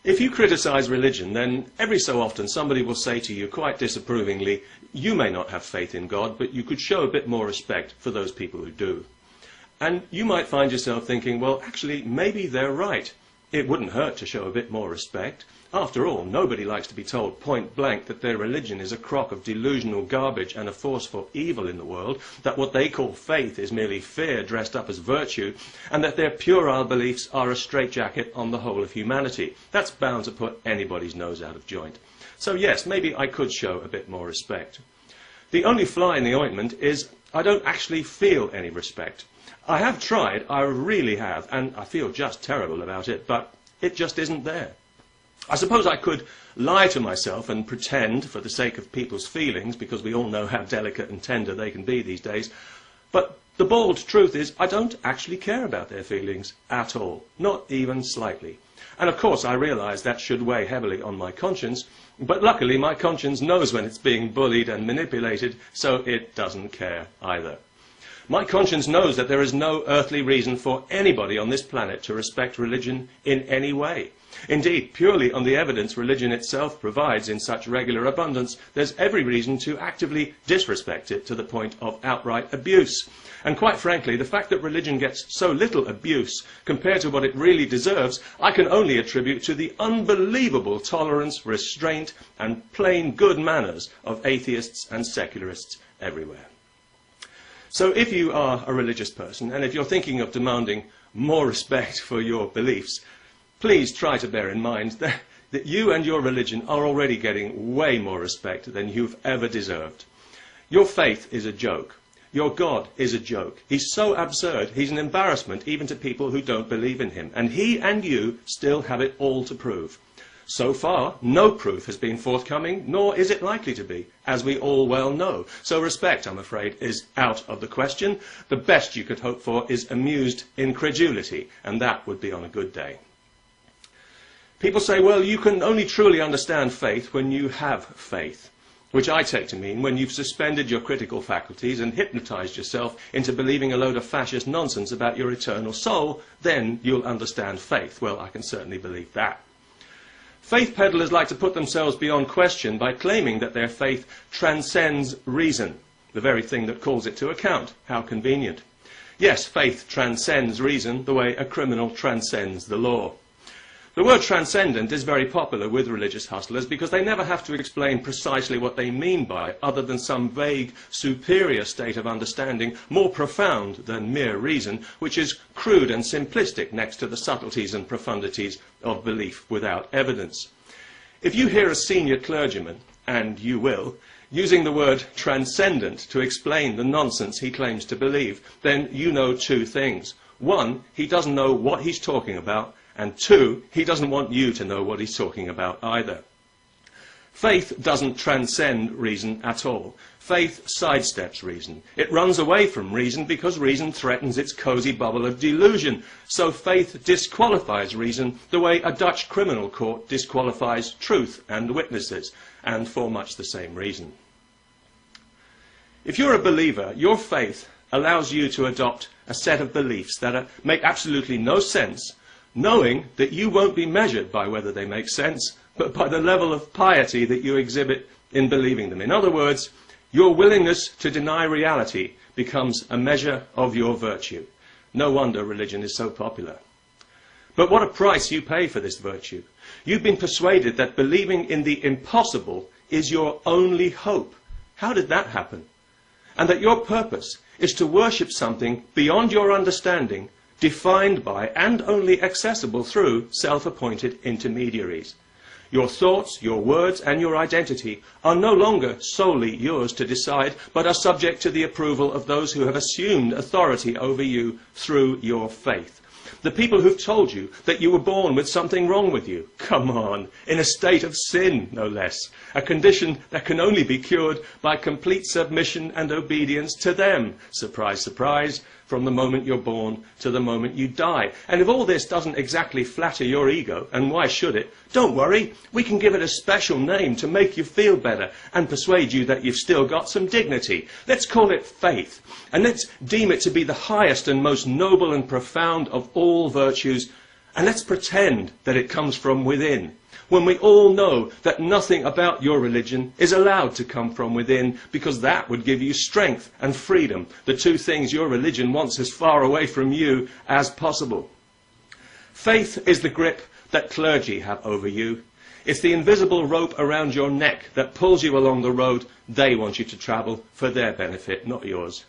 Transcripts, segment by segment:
If you criticize religion, then every so often somebody will say to you quite disapprovingly, you may not have faith in God, but you could show a bit more respect for those people who do. And you might find yourself thinking, well, actually, maybe they're right. It wouldn't hurt to show a bit more respect. After all, nobody likes to be told point blank that their religion is a crock of delusional garbage and a force for evil in the world, that what they call faith is merely fear dressed up as virtue, and that their puerile beliefs are a straitjacket on the whole of humanity. That's bound to put anybody's nose out of joint. So yes, maybe I could show a bit more respect. The only fly in the ointment is I don't actually feel any respect. I have tried, I really have, and I feel just terrible about it, but it just isn't there. I suppose I could lie to myself and pretend, for the sake of people's feelings, because we all know how delicate and tender they can be these days, but the bald truth is I don't actually care about their feelings at all, not even slightly. And of course I realise that should weigh heavily on my conscience, but luckily my conscience knows when it's being bullied and manipulated, so it doesn't care either. My conscience knows that there is no earthly reason for anybody on this planet to respect religion in any way. Indeed, purely on the evidence religion itself provides in such regular abundance, there's every reason to actively disrespect it to the point of outright abuse. And quite frankly, the fact that religion gets so little abuse compared to what it really deserves, I can only attribute to the unbelievable tolerance, restraint, and plain good manners of atheists and secularists everywhere. So if you are a religious person, and if you're thinking of demanding more respect for your beliefs, please try to bear in mind that you and your religion are already getting way more respect than you've ever deserved. Your faith is a joke. Your God is a joke. He's so absurd, he's an embarrassment even to people who don't believe in him. And he and you still have it all to prove. So far, no proof has been forthcoming, nor is it likely to be, as we all well know. So respect, I'm afraid, is out of the question. The best you could hope for is amused incredulity, and that would be on a good day. People say, well, you can only truly understand faith when you have faith, which I take to mean when you've suspended your critical faculties and hypnotized yourself into believing a load of fascist nonsense about your eternal soul, then you'll understand faith. Well, I can certainly believe that. Faith peddlers like to put themselves beyond question by claiming that their faith transcends reason, the very thing that calls it to account. How convenient. Yes, faith transcends reason the way a criminal transcends the law. The word transcendent is very popular with religious hustlers because they never have to explain precisely what they mean by it, other than some vague, superior state of understanding, more profound than mere reason, which is crude and simplistic next to the subtleties and profundities of belief without evidence. If you hear a senior clergyman, and you will, using the word transcendent to explain the nonsense he claims to believe, then you know two things. One, he doesn't know what he's talking about, and two, he doesn't want you to know what he's talking about either. Faith doesn't transcend reason at all. Faith sidesteps reason. It runs away from reason because reason threatens its cosy bubble of delusion. So faith disqualifies reason the way a Dutch criminal court disqualifies truth and witnesses, and for much the same reason. If you're a believer, your faith allows you to adopt a set of beliefs that make absolutely no sense, knowing that you won't be measured by whether they make sense, but by the level of piety that you exhibit in believing them. In other words, your willingness to deny reality becomes a measure of your virtue. No wonder religion is so popular. But what a price you pay for this virtue. You've been persuaded that believing in the impossible is your only hope. How did that happen? And that your purpose is to worship something beyond your understanding, defined by and only accessible through self-appointed intermediaries. Your thoughts, your words, and your identity are no longer solely yours to decide, but are subject to the approval of those who have assumed authority over you through your faith. The people who've told you that you were born with something wrong with you. Come on, in a state of sin, no less. A condition that can only be cured by complete submission and obedience to them. Surprise, surprise, from the moment you're born to the moment you die. And if all this doesn't exactly flatter your ego, and why should it, don't worry, we can give it a special name to make you feel better and persuade you that you've still got some dignity. Let's call it faith, and let's deem it to be the highest and most noble and profound of all virtues, And let's pretend that it comes from within, when we all know that nothing about your religion is allowed to come from within, because that would give you strength and freedom, the two things your religion wants as far away from you as possible. Faith is the grip that clergy have over you. It's the invisible rope around your neck that pulls you along the road they want you to travel for their benefit, not yours.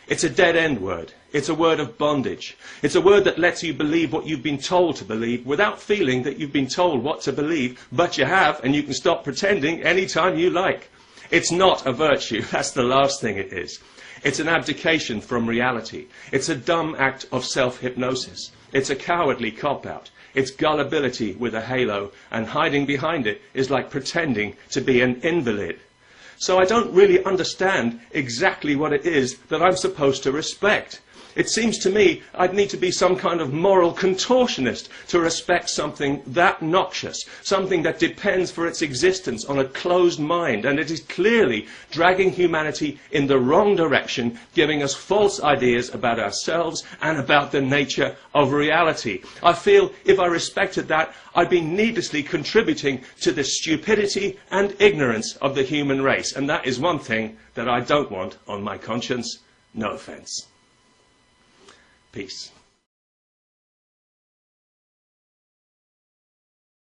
It's a dead-end word. It's a word of bondage. It's a word that lets you believe what you've been told to believe without feeling that you've been told what to believe, but you have, and you can stop pretending any time you like. It's not a virtue. That's the last thing it is. It's an abdication from reality. It's a dumb act of self-hypnosis. It's a cowardly cop-out. It's gullibility with a halo, and hiding behind it is like pretending to be an invalid. So I don't really understand exactly what it is that I'm supposed to respect. It seems to me I'd need to be some kind of moral contortionist to respect something that noxious, something that depends for its existence on a closed mind, and it is clearly dragging humanity in the wrong direction, giving us false ideas about ourselves and about the nature of reality. I feel if I respected that, I'd be needlessly contributing to the stupidity and ignorance of the human race, and that is one thing that I don't want on my conscience. No offence. Peace.